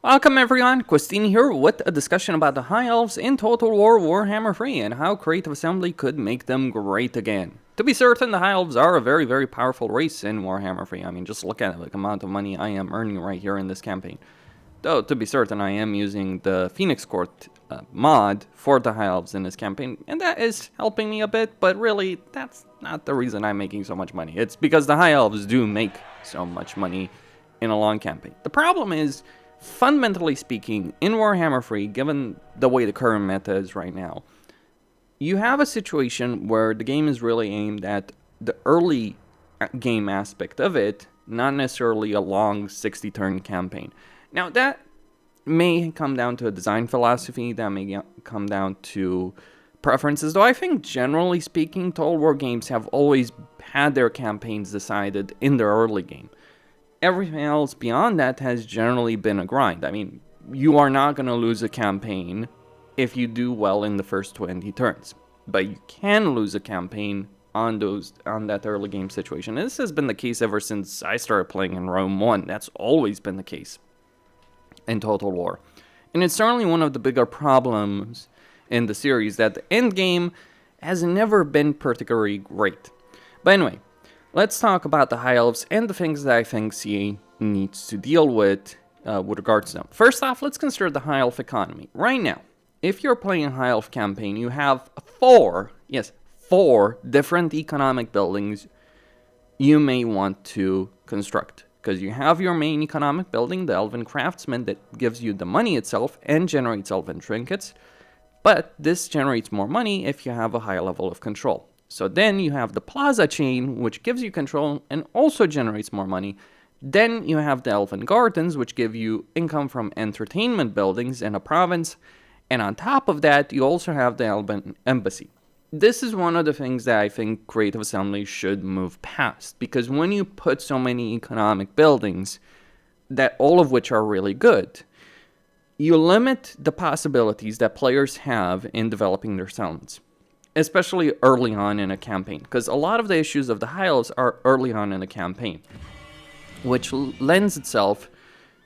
Welcome everyone, Christine here with a discussion about the High Elves in Total War Warhammer 3 and how Creative Assembly could make them great again. To be certain, the High Elves are a very powerful race in Warhammer 3. I mean, just look at the amount of money I am earning right here in this campaign. Though, to be certain, I am using the Phoenix Court mod for the High Elves in this campaign, and that is helping me a bit, but really, that's not the reason I'm making so much money. It's because the High Elves do make so much money in a long campaign. The problem is, fundamentally speaking, in Warhammer 3, given the way the current meta is right now, you have a situation where the game is really aimed at the early game aspect of it, not necessarily a long 60-turn campaign. Now, that may come down to a design philosophy, that may come down to preferences, though I think, generally speaking, Total War games have always had their campaigns decided in the early game. Everything else beyond that has generally been a grind. I mean, you are not going to lose a campaign if you do well in the first 20 turns. But you can lose a campaign on that early game situation. And this has been the case ever since I started playing in Rome 1. That's always been the case in Total War. And it's certainly one of the bigger problems in the series, that the end game has never been particularly great. But anyway, let's talk about the High Elves and the things that I think CA needs to deal with regards to them. First off, let's consider the High Elf economy. Right now, if you're playing a High Elf campaign, you have four different economic buildings you may want to construct. Because you have your main economic building, the Elven Craftsman, that gives you the money itself and generates Elven trinkets. But this generates more money if you have a high level of control. So then you have the Plaza chain, which gives you control and also generates more money. Then you have the Elven Gardens, which give you income from entertainment buildings in a province. And on top of that, you also have the Elven Embassy. This is one of the things that I think Creative Assembly should move past. Because when you put so many economic buildings, that all of which are really good, you limit the possibilities that players have in developing their settlements. Especially early on in a campaign, because a lot of the issues of the High Elves are early on in a campaign, which lends itself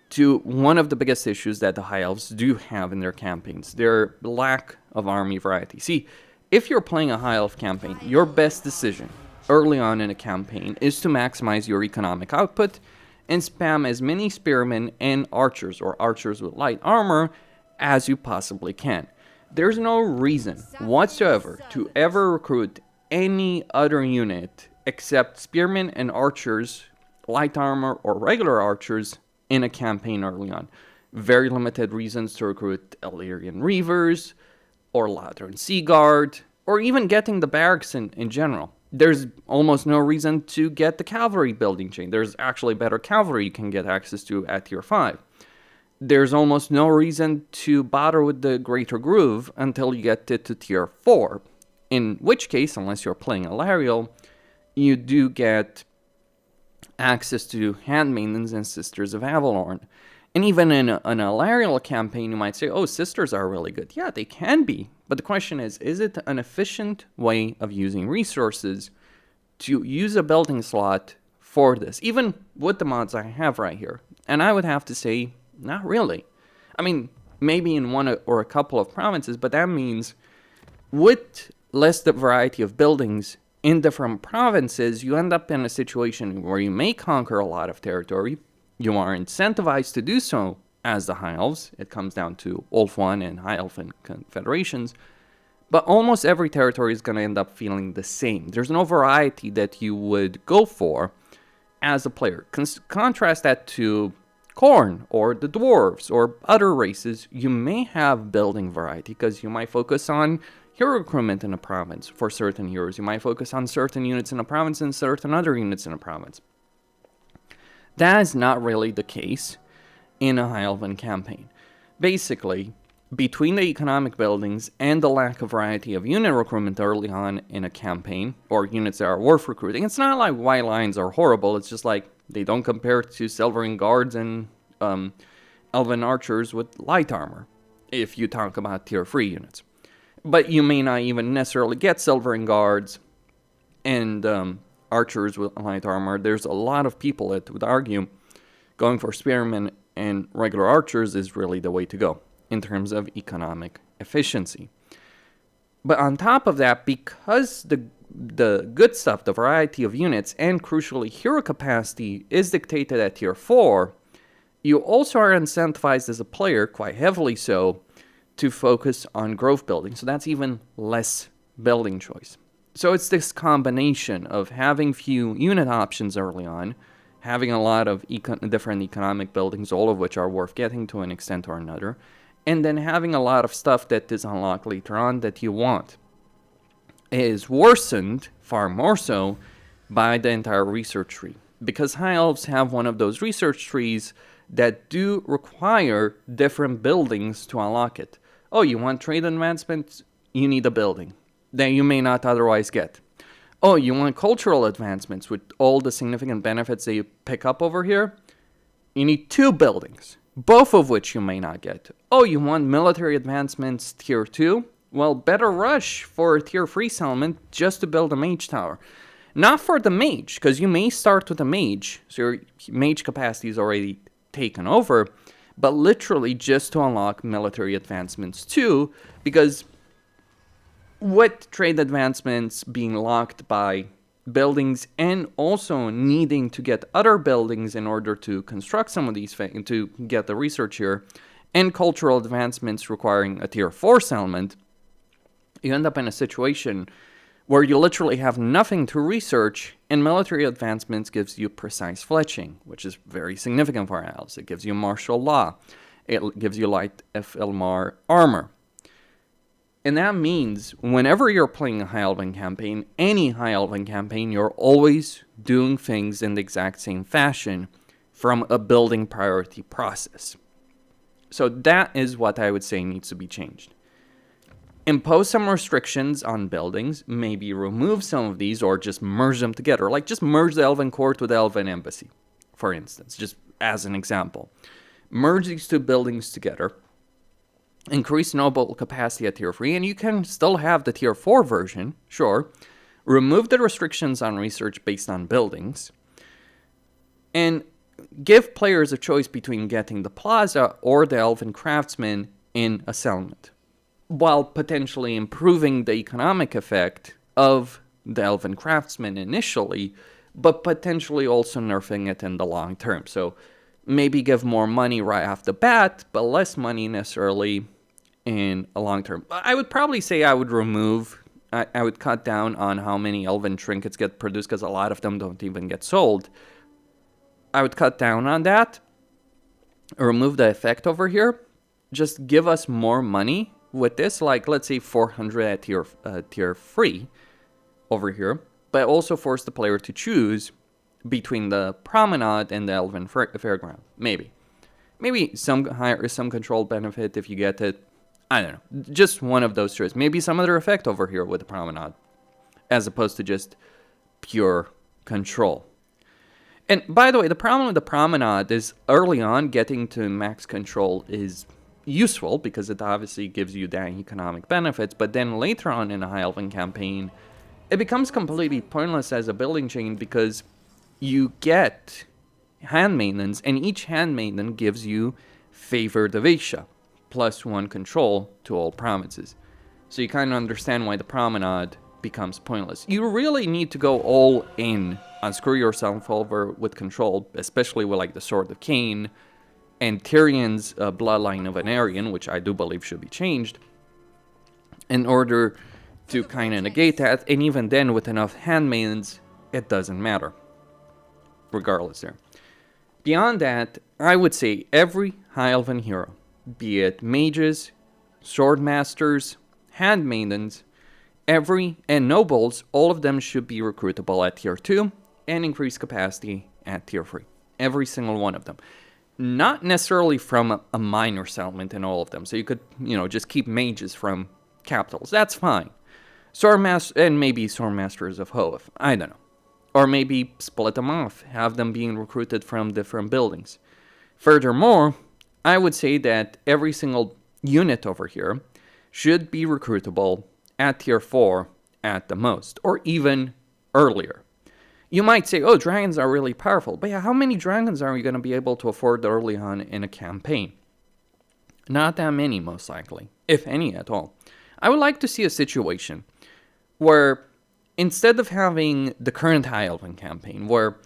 to one of the biggest issues that the High Elves do have in their campaigns, their lack of army variety. See, if you're playing a High Elf campaign, your best decision early on in a campaign is to maximize your economic output and spam as many spearmen and archers, or archers with light armor, as you possibly can. There's no reason whatsoever to ever recruit any other unit except spearmen and archers, light armor or regular archers, in a campaign early on. Very limited reasons to recruit Illyrian Reavers, or Lateran Sea Guard, or even getting the barracks in general. There's almost no reason to get the cavalry building chain. There's actually better cavalry you can get access to at tier 5. There's almost no reason to bother with the Greater Groove until you get it to tier 4. In which case, unless you're playing Alariel, you do get access to Handmaidens and Sisters of Avalorn. And even in an Alariel campaign, you might say, oh, Sisters are really good. Yeah, they can be. But the question is it an efficient way of using resources to use a building slot for this? Even with the mods I have right here. And I would have to say, not really. I mean, maybe in one or a couple of provinces, but that means with less the variety of buildings in different provinces, you end up in a situation where you may conquer a lot of territory. You are incentivized to do so as the High Elves. It comes down to Wolf 1 and High Elven confederations. But almost every territory is going to end up feeling the same. There's no variety that you would go for as a player. Contrast that to Khorne or the Dwarves or other races. You may have building variety because you might focus on hero recruitment in a province for certain heroes. You might focus on certain units in a province and certain other units in a province. That is not really the case in a High Elven campaign. Basically, between the economic buildings and the lack of variety of unit recruitment early on in a campaign, or units that are worth recruiting, it's not like White Lions are horrible, it's just like they don't compare to Silvering Guards and Elven Archers with light armor, if you talk about tier 3 units. But you may not even necessarily get Silvering Guards and archers with light armor. There's a lot of people that would argue going for spearmen and regular archers is really the way to go in terms of economic efficiency. But on top of that, because the good stuff, the variety of units, and crucially hero capacity is dictated at tier 4, you also are incentivized as a player, quite heavily so, to focus on growth building. So that's even less building choice. So it's this combination of having few unit options early on, having a lot of different economic buildings, all of which are worth getting to an extent or another, and then having a lot of stuff that is unlocked later on that you want. It is worsened, far more so, by the entire research tree. Because High Elves have one of those research trees that do require different buildings to unlock it. Oh, you want trade advancements? You need a building that you may not otherwise get. Oh, you want cultural advancements with all the significant benefits that you pick up over here? You need 2 buildings, both of which you may not get. Oh, you want military advancements tier 2? Well, better rush for a tier 3 settlement just to build a mage tower. Not for the mage, because you may start with a mage, so your mage capacity is already taken over, but literally just to unlock military advancements too, because with trade advancements being locked by buildings and also needing to get other buildings in order to construct some of these things, to get the research here, and cultural advancements requiring a tier 4 settlement, you end up in a situation where you literally have nothing to research, and military advancements gives you precise fletching, which is very significant for elves. It gives you martial law. It gives you light FLMR armor. And that means whenever you're playing a High Elven campaign, any High Elven campaign, you're always doing things in the exact same fashion from a building priority process. So that is what I would say needs to be changed. Impose some restrictions on buildings, maybe remove some of these or just merge them together. Like just merge the Elven Court with the Elven Embassy, for instance, just as an example. Merge these 2 buildings together. Increase noble capacity at tier 3, and you can still have the tier 4 version, sure. Remove the restrictions on research based on buildings. And give players a choice between getting the Plaza or the Elven Craftsman in a settlement, while potentially improving the economic effect of the Elven Craftsman initially, but potentially also nerfing it in the long term. So maybe give more money right off the bat, but less money necessarily in a long term. I would probably say I would cut down on how many Elven trinkets get produced, because a lot of them don't even get sold. I would cut down on that, remove the effect over here, just give us more money with this, like let's say 400 at tier 3 over here, but also force the player to choose between the Promenade and the Elven Fairground. Maybe some control benefit if you get it. I don't know. Just one of those choices. Maybe some other effect over here with the Promenade, as opposed to just pure control. And by the way, the problem with the Promenade is early on getting to max control is useful because it obviously gives you that economic benefits, but then later on in a High Elven campaign, it becomes completely pointless as a building chain because you get handmaidens, and each handmaiden gives you Favor Devacia, +1 control to all provinces. So you kind of understand why the Promenade becomes pointless. You really need to go all in on screw yourself over with control, especially with like the Sword of Cain and Tyrion's Bloodline of Anarian, which I do believe should be changed, in order to kind of negate that. And even then, with enough handmaidens, it doesn't matter, regardless there. Beyond that, I would say every High Elven hero, be it mages, swordmasters, handmaidens, and nobles, all of them should be recruitable at tier 2 and increase capacity at tier 3. Every single one of them. Not necessarily from a minor settlement in all of them. So you could, just keep mages from capitals. That's fine. And maybe Swordmasters of Hoth. I don't know. Or maybe split them off. Have them being recruited from different buildings. Furthermore, I would say that every single unit over here should be recruitable at tier 4 at the most. Or even earlier. You might say, oh, dragons are really powerful. But yeah, how many dragons are you going to be able to afford early on in a campaign? Not that many, most likely, if any at all. I would like to see a situation where instead of having the current High Elven campaign, where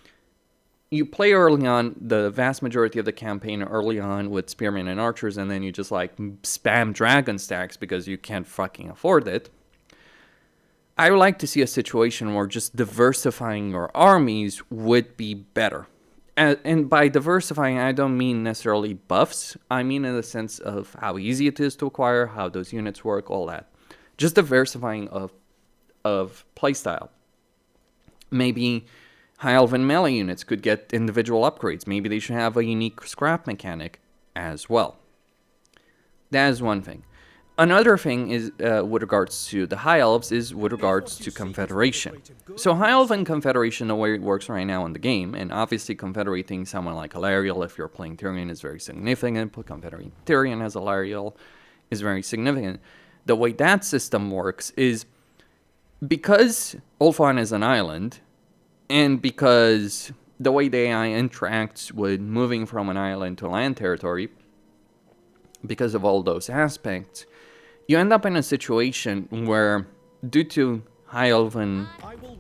you play early on, the vast majority of the campaign early on with spearmen and archers, and then you just like spam dragon stacks because you can't fucking afford it. I would like to see a situation where just diversifying your armies would be better. And by diversifying, I don't mean necessarily buffs. I mean in the sense of how easy it is to acquire, how those units work, all that. Just diversifying of playstyle. Maybe High Elven melee units could get individual upgrades. Maybe they should have a unique scrap mechanic as well. That is one thing. Another thing is with regards to the High Elves is with regards to Confederation. So High Elven Confederation, the way it works right now in the game, and obviously confederating someone like Alariel if you're playing Tyrion is very significant, but confederating Tyrion as Alariel is very significant. The way that system works is because Ulthuan is an island, and because the way the AI interacts with moving from an island to land territory, because of all those aspects, you end up in a situation where, due to High Elven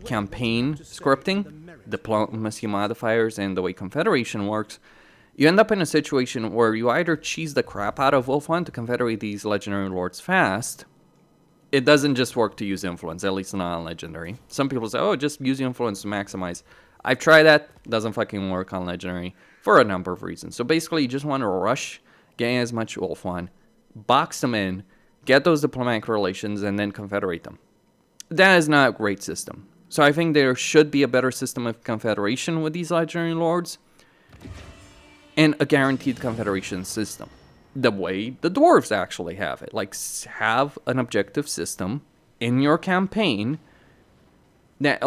campaign scripting, diplomacy modifiers, and the way Confederation works, you end up in a situation where you either cheese the crap out of Ulthuan to confederate these legendary lords fast. It doesn't just work to use influence, at least not on legendary. Some people say, oh, just use influence to maximize. I've tried that, doesn't fucking work on legendary for a number of reasons. So basically, you just want to rush, get as much Ulthuan, box them in, get those diplomatic relations, and then confederate them. That is not a great system. So I think there should be a better system of confederation with these legendary lords, and a guaranteed confederation system. The way the dwarves actually have it. Like, have an objective system in your campaign that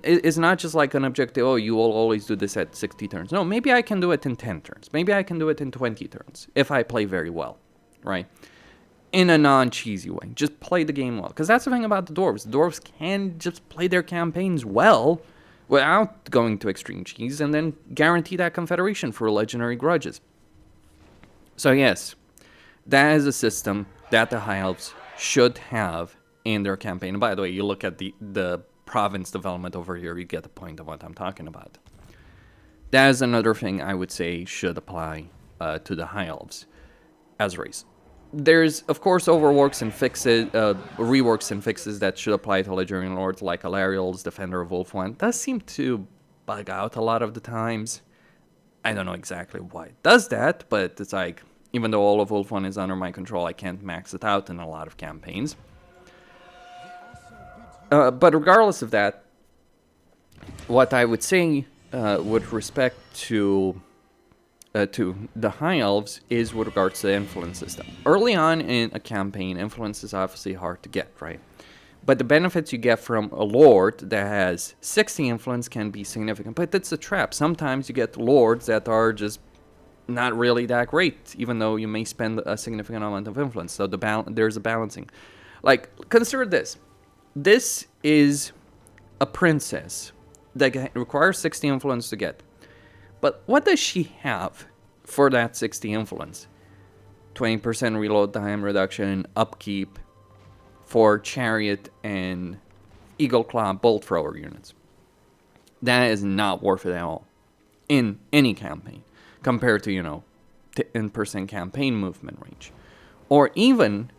is not just like an objective, oh, you will always do this at 60 turns. No, maybe I can do it in 10 turns. Maybe I can do it in 20 turns if I play very well, right? In a non-cheesy way. Just play the game well. Because that's the thing about the dwarves. The dwarves can just play their campaigns well without going to extreme cheese, and then guarantee that confederation for legendary grudges. So yes, that is a system that the High Elves should have in their campaign. And by the way, you look at the province development over here, you get the point of what I'm talking about. That is another thing I would say should apply to the High Elves as a race. There's, of course, reworks and fixes that should apply to legendary lords like Alariel's Defender of Ulthuan. Does seem to bug out a lot of the times. I don't know exactly why it does that, but it's like, even though all of Ulthuan is under my control, I can't max it out in a lot of campaigns. But regardless of that, what I would say with respect to the High Elves is with regards to the influence system. Early on in a campaign, influence is obviously hard to get, right? But the benefits you get from a lord that has 60 influence can be significant. But that's a trap. Sometimes you get lords that are just not really that great, even though you may spend a significant amount of influence. So there's a balancing. Like, consider this. This is a princess that requires 60 influence to get. But what does she have for that 60 influence? 20% reload time reduction, upkeep for chariot and eagle claw bolt thrower units. That is not worth it at all in any campaign compared to, 10% campaign movement range. Or even,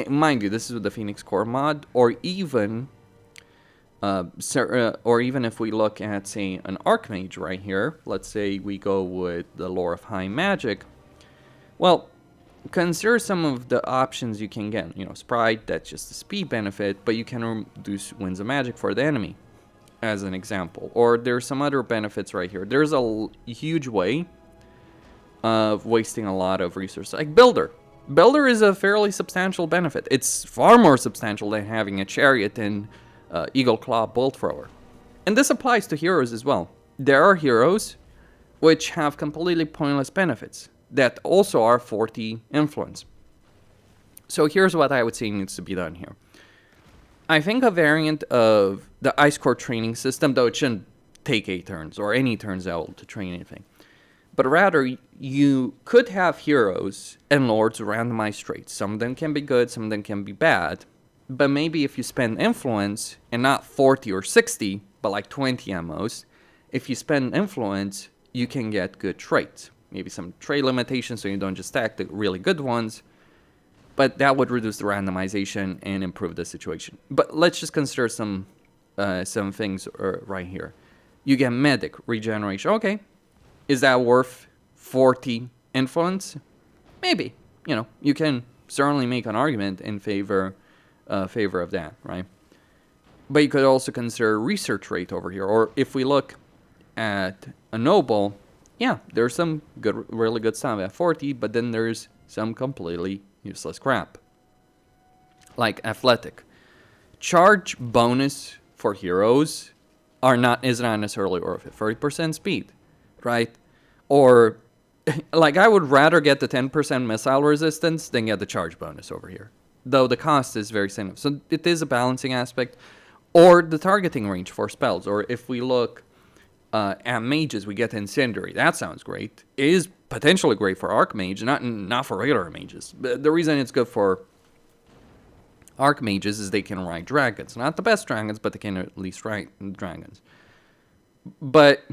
mind you, this is with the Phoenix Core mod, or even if we look at, say, an Archmage right here, let's say we go with the Lore of High Magic, well, consider some of the options you can get. Sprite, that's just a speed benefit, but you can reduce Winds of Magic for the enemy, as an example. Or there's some other benefits right here. There's a huge way of wasting a lot of resources, like Builder. Builder is a fairly substantial benefit. It's far more substantial than having a chariot and Eagle Claw Bolt Thrower. And this applies to heroes as well. There are heroes which have completely pointless benefits that also are 40 influence. So here's what I would say needs to be done here. I think a variant of the Ice Court training system, though it shouldn't take 8 turns or any turns out to train anything. But rather, you could have heroes and lords randomized traits. Some of them can be good, some of them can be bad. But maybe if you spend influence, and not 40 or 60, but like 20 at most, if you spend influence, you can get good traits. Maybe some trait limitations so you don't just stack the really good ones. But that would reduce the randomization and improve the situation. But let's just consider some things right here. You get Medic, regeneration. Okay. Is that worth 40 influence? Maybe. You know, you can certainly make an argument in favor of that, right? But you could also consider research rate over here. Or if we look at a noble, yeah, there's some good, really good stuff at 40, but then there's some completely useless crap. Like athletic. Charge bonus for heroes is not necessarily worth it. 30% speed, right? Or, like, I would rather get the 10% missile resistance than get the charge bonus over here. Though the cost is very similar. So it is a balancing aspect. Or the targeting range for spells. Or if we look at mages, we get Incendiary. That sounds great. It is potentially great for Archmage, not for regular mages. But the reason it's good for Archmages is they can ride dragons. Not the best dragons, but they can at least ride dragons. But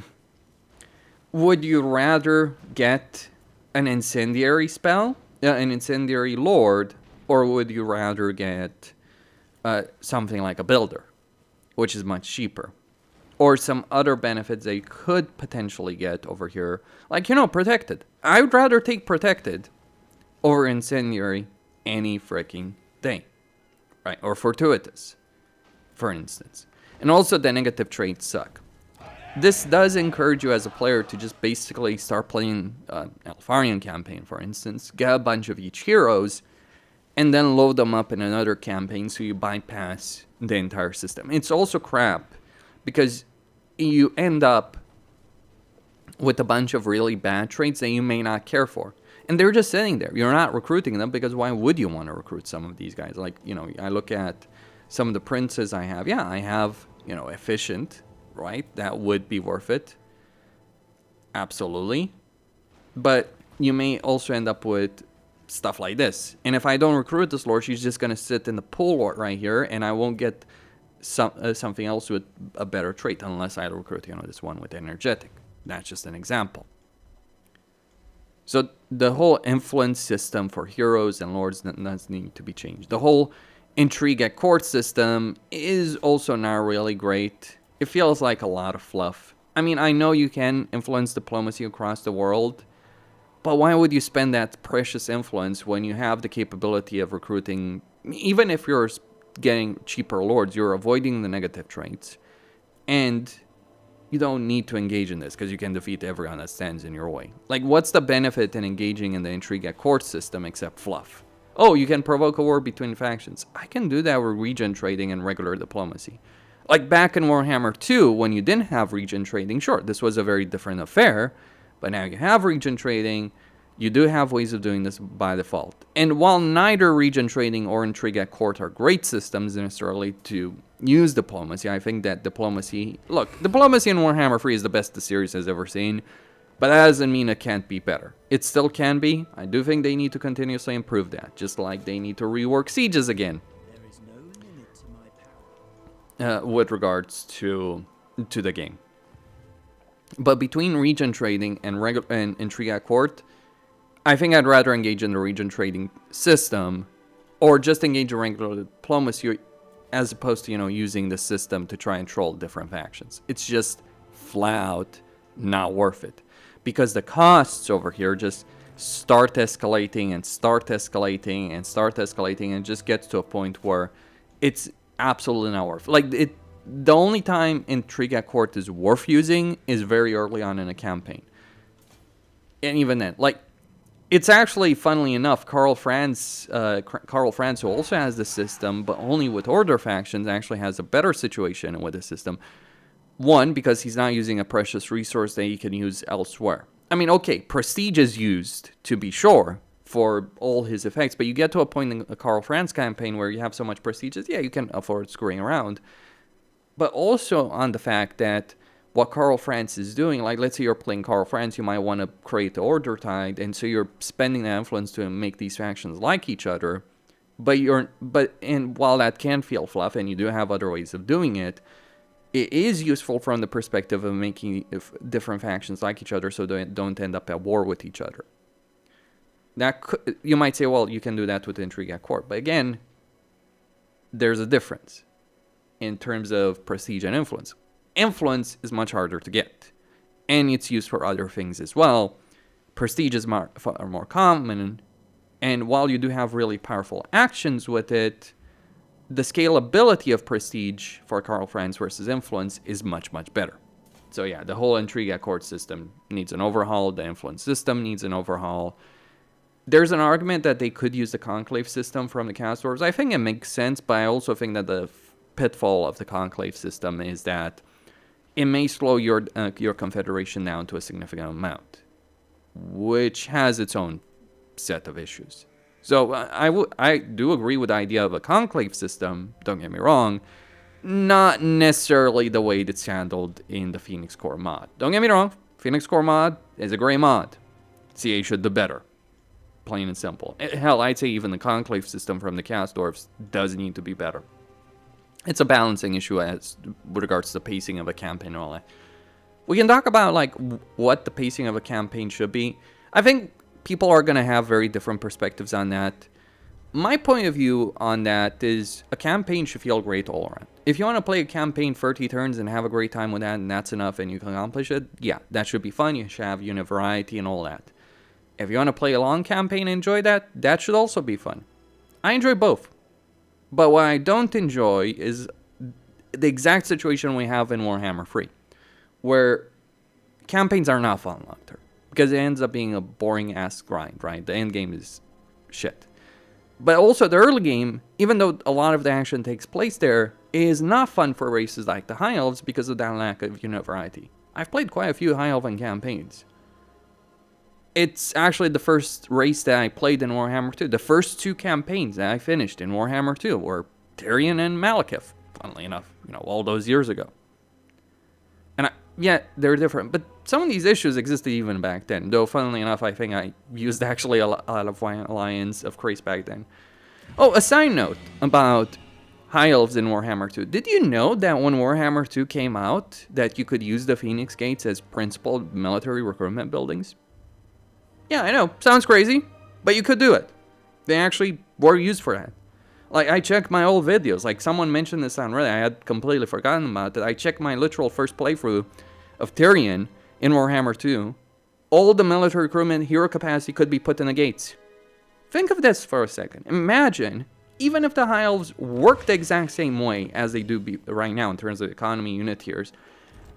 would you rather get an Incendiary spell, an Incendiary Lord, or would you rather get something like a Builder, which is much cheaper? Or some other benefits they could potentially get over here. Like, Protected. I would rather take Protected over Incendiary any freaking day. Right? Or Fortuitous, for instance. And also the negative traits suck. This does encourage you as a player to just basically start playing Alfarian campaign, for instance. Get a bunch of each heroes, and then load them up in another campaign so you bypass the entire system. It's also crap, because you end up with a bunch of really bad traits that you may not care for. And they're just sitting there. You're not recruiting them, because why would you want to recruit some of these guys? Like, I look at some of the princes I have. Yeah, I have, efficient, right? That would be worth it. Absolutely. But you may also end up with stuff like this. And if I don't recruit this lord, she's just going to sit in the pool right here, and I won't get something else with a better trait unless I recruit, this one with energetic. That's just an example. So the whole influence system for heroes and lords does need to be changed. The whole intrigue at court system is also not really great. It feels like a lot of fluff. I mean, I know you can influence diplomacy across the world, but why would you spend that precious influence when you have the capability of recruiting? Even if you're getting cheaper lords, you're avoiding the negative traits, and you don't need to engage in this because you can defeat everyone that stands in your way. Like, what's the benefit in engaging in the intrigue at court system except fluff? Oh, you can provoke a war between factions. I can do that with region trading and regular diplomacy. Like back in Warhammer 2, when you didn't have region trading, sure, this was a very different affair, but now you have region trading. You do have ways of doing this by default. And while neither region trading or intrigue at court are great systems necessarily to use diplomacy, I think that diplomacy in Warhammer 3 is the best the series has ever seen, but that doesn't mean it can't be better. It still can be. I do think they need to continuously improve that, just like they need to rework sieges again. There is no limit to my power. With regards to the game. But between region trading and intrigue at court, I think I'd rather engage in the region trading system, or just engage in regular diplomacy, as opposed to, using the system to try and troll different factions. It's just flat out not worth it. Because the costs over here just start escalating and start escalating and start escalating, and just gets to a point where it's absolutely not worth it. Like, the only time intrigue at court is worth using is very early on in a campaign. And even then, like, it's actually, funnily enough, Karl Franz, who also has the system, but only with Order factions, actually has a better situation with the system. One, because he's not using a precious resource that he can use elsewhere. I mean, okay, Prestige is used, to be sure, for all his effects. But you get to a point in a Karl Franz campaign where you have so much prestige, yeah, you can afford screwing around. But also on the fact that what Karl Franz is doing, like let's say you're playing Karl Franz, you might want to create the Order Tide, and so you're spending the influence to make these factions like each other. And while that can feel fluff, and you do have other ways of doing it, it is useful from the perspective of making different factions like each other, so they don't end up at war with each other. You might say, well, you can do that with Intrigue at Court, but again, there's a difference in terms of prestige and influence. Influence is much harder to get, and it's used for other things as well. Prestige is far more common, and while you do have really powerful actions with it, the scalability of prestige for Karl Franz versus influence is much, much better. So yeah, the whole Intrigue at Court system needs an overhaul. The influence system needs an overhaul. There's an argument that they could use the conclave system from the Chaos Dwarves. I think it makes sense, but I also think that the pitfall of the conclave system is that it may slow your confederation down to a significant amount, which has its own set of issues. So I do agree with the idea of a conclave system, don't get me wrong, not necessarily the way it's handled in the Phoenix Core mod. Don't get me wrong, Phoenix Core mod is a great mod. CA should do better. Plain and simple. Hell, I'd say even the conclave system from the Chaos Dwarves does need to be better. It's a balancing issue as with regards to the pacing of a campaign and all that. We can talk about like what the pacing of a campaign should be. I think people are going to have very different perspectives on that. My point of view on that is a campaign should feel great all around. If you want to play a campaign 30 turns and have a great time with that and that's enough and you can accomplish it, yeah, that should be fun. You should have unit variety and all that. If you want to play a long campaign and enjoy that, that should also be fun. I enjoy both. But what I don't enjoy is the exact situation we have in Warhammer 3, where campaigns are not fun long term. Because it ends up being a boring-ass grind, right? The end game is shit. But also the early game, even though a lot of the action takes place there, is not fun for races like the High Elves because of that lack of unit variety. I've played quite a few High Elven campaigns. It's actually the first race that I played in Warhammer 2. The first two campaigns that I finished in Warhammer 2 were Tyrion and Malekith, funnily enough, all those years ago. And yeah, they're different, but some of these issues existed even back then. Though, funnily enough, I think I used actually a lot of Alliance of Crix back then. Oh, a side note about High Elves in Warhammer 2. Did you know that when Warhammer 2 came out, that you could use the Phoenix Gates as principal military recruitment buildings? Yeah, I know. Sounds crazy, but you could do it. They actually were used for that. Like, I checked my old videos. Like, someone mentioned this on Reddit. I had completely forgotten about it. I checked my literal first playthrough of Tyrion in Warhammer 2. All the military recruitment hero capacity could be put in the gates. Think of this for a second. Imagine, even if the High Elves work the exact same way as they do right now in terms of economy unit tiers,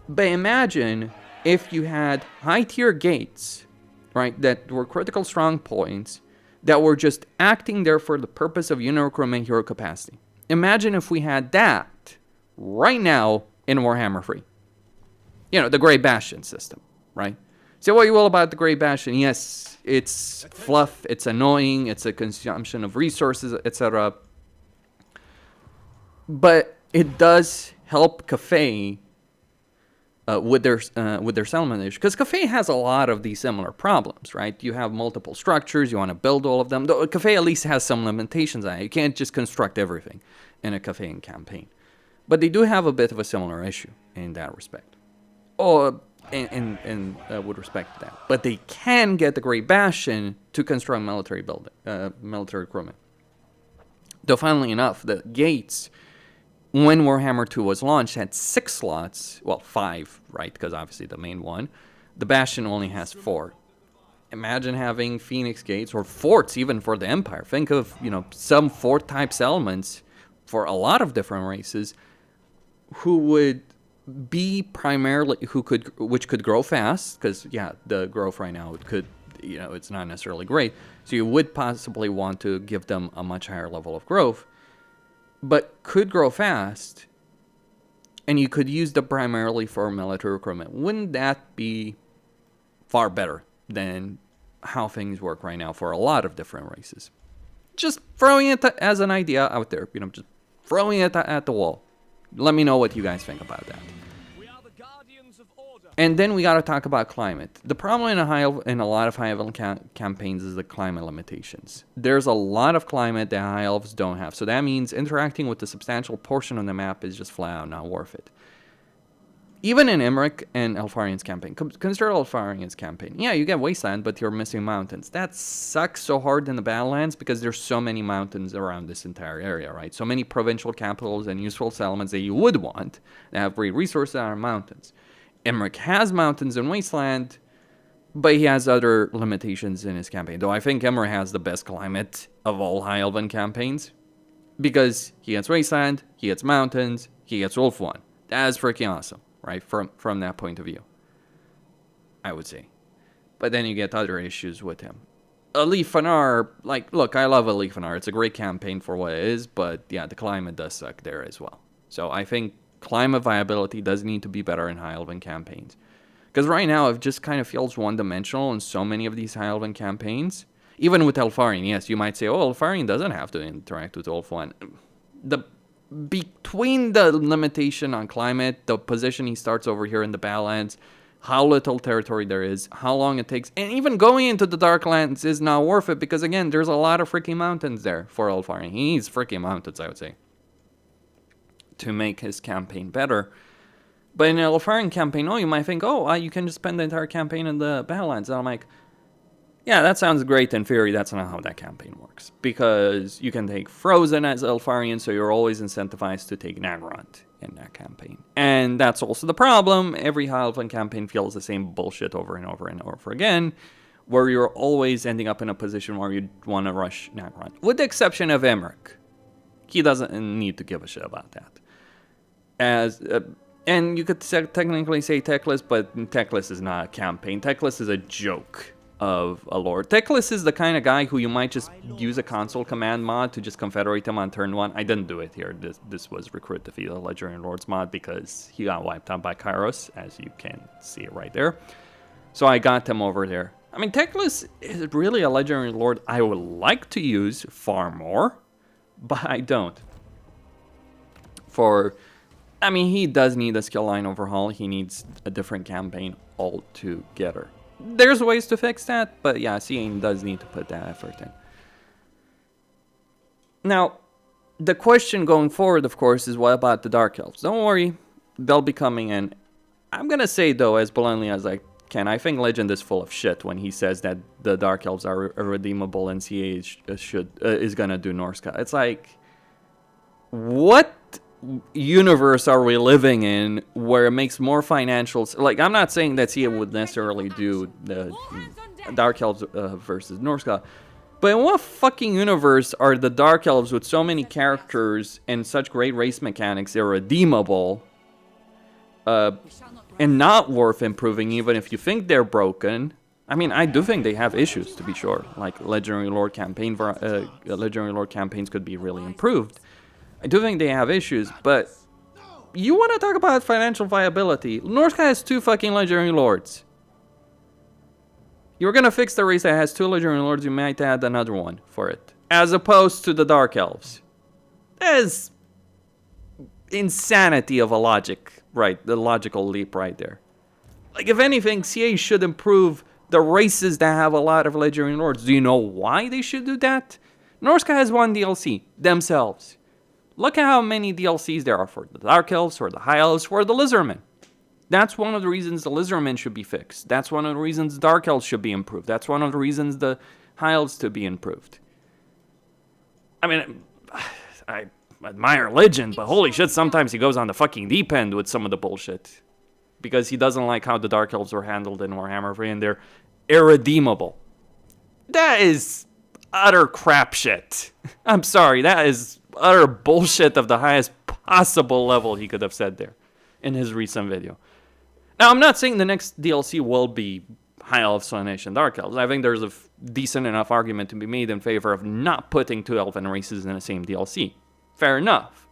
but imagine if you had high-tier gates, right, that were critical strong points, that were just acting there for the purpose of unit recruitment hero capacity. Imagine if we had that right now in Warhammer 3. The Great Bastion system, right? Say what you will about the Great Bastion. Yes, it's fluff, it's annoying, it's a consumption of resources, etc. But it does help Cathay with their settlement issue, because Cathay has a lot of these similar problems, right? You have multiple structures, you want to build all of them. Though Cathay at least has some limitations on it. You can't just construct everything in a Cathayan campaign. But they do have a bit of a similar issue in that respect. With respect to that. But they can get the Great Bastion to construct military recruitment. Though, funnily enough, the gates, when Warhammer 2 was launched, had 6 slots. Well, 5, right? Because obviously the main one. The Bastion only has 4. Imagine having Phoenix Gates, or forts even for the Empire. Think of, some fort-type settlements for a lot of different races who would be primarily, which could grow fast, because, yeah, the growth right now, it's not necessarily great. So you would possibly want to give them a much higher level of growth, but could grow fast, and you could use them primarily for military recruitment. Wouldn't that be far better than how things work right now for a lot of different races. Just throwing it as an idea out there, just throwing it at the wall. Let me know what you guys think about that. And then we gotta talk about climate. The problem in a lot of High Elf campaigns is the climate limitations. There's a lot of climate that High Elves don't have, so that means interacting with a substantial portion of the map is just flat out not worth it. Even in Emmerich and Elfarian's campaign, consider Elfarian's campaign. Yeah, you get Wasteland, but you're missing mountains. That sucks so hard in the Battlelands because there's so many mountains around this entire area, right? So many provincial capitals and useful settlements that you would want that have great resources that are mountains. Emmerich has mountains in Wasteland, but he has other limitations in his campaign. Though I think Emmerich has the best climate of all High Elven campaigns because he gets Wasteland, he gets mountains, he gets Wolf 1. That is freaking awesome. Right, from that point of view, I would say. But then you get other issues with him. Alifanar, look, I love Alifanar. It's a great campaign for what it is, but yeah, the climate does suck there as well. So I think climate viability does need to be better in High Elven campaigns. Because right now, it just kind of feels one-dimensional in so many of these High Elven campaigns. Even with Elfarian, yes, you might say, oh, Elfarian doesn't have to interact with Wolf 1. Between the limitation on climate, the position he starts over here in the Battlelands, how little territory there is, how long it takes, and even going into the Darklands is not worth it because, again, there's a lot of freaking mountains there for Elfarian. He needs freaking mountains, I would say, to make his campaign better. But in an Elfarian campaign, you might think, you can just spend the entire campaign in the Battlelands. And I'm like, yeah, that sounds great in theory. That's not how that campaign works. Because you can take Frozen as Elfarian, so you're always incentivized to take Nagrand in that campaign. And that's also the problem. Every High Elven campaign feels the same bullshit over and over and over again, where you're always ending up in a position where you want to rush Nagrand. With the exception of Emmerich. He doesn't need to give a shit about that. And you could technically say Teclis, but Teclis is not a campaign. Teclis is a joke of a lord. Teclis is the kind of guy who you might just use a console command mod to just confederate him on turn 1. I didn't do it here. This was Recruit Defeat the Legendary Lords mod because he got wiped out by Kairos, as you can see it right there. So I got him over there. I mean, Teclis is really a Legendary Lord I would like to use far more, but I don't. He does need a skill line overhaul. He needs a different campaign altogether. There's ways to fix that, but yeah, CA does need to put that effort in. Now, the question going forward, of course, is what about the Dark Elves? Don't worry, they'll be coming in. I'm gonna say, though, as bluntly as I can, I think Legend is full of shit when he says that the Dark Elves are irredeemable and CA is gonna do Norska. It's like, what universe are we living in where it makes more financials? Like, I'm not saying that CA would necessarily do the Dark Elves versus Norska, but in what fucking universe are the Dark Elves with so many characters and such great race mechanics irredeemable and not worth improving even if you think they're broken? I mean, I do think they have issues, to be sure. Like, Legendary Lord campaigns could be really improved. I do think they have issues, but you want to talk about financial viability. Norska has 2 fucking Legendary Lords. You're going to fix the race that has 2 Legendary Lords, you might add another one for it. As opposed to the Dark Elves. That is insanity of a logic, right? The logical leap right there. Like, if anything, CA should improve the races that have a lot of Legendary Lords. Do you know why they should do that? Norska has 1 DLC, themselves. Look at how many DLCs there are for the Dark Elves, for the High Elves, for the Lizardmen. That's one of the reasons the Lizardmen should be fixed. That's one of the reasons Dark Elves should be improved. That's one of the reasons the High Elves to be improved. I mean, I admire Legend, but holy shit, sometimes he goes on the fucking deep end with some of the bullshit. Because he doesn't like how the Dark Elves are handled in Warhammer 3, and they're irredeemable. That is utter crap shit. I'm sorry, that is utter bullshit of the highest possible level he could have said there in his recent video. Now, I'm not saying the next DLC will be High Elves, and Dark Elves. I think there's a decent enough argument to be made in favor of not putting 2 elven races in the same DLC. Fair enough.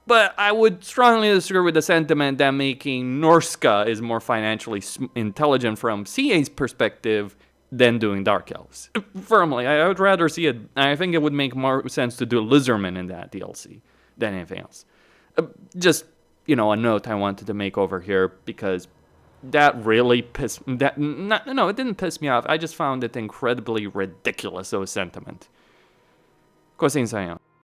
But I would strongly disagree with the sentiment that making Norska is more financially intelligent from CA's perspective than doing Dark Elves. Firmly, I would rather see it. I think it would make more sense to do Lizardman in that DLC than anything else. Just, a note I wanted to make over here because that really pissed... it didn't piss me off. I just found it incredibly ridiculous, those sentiment. Così insegno.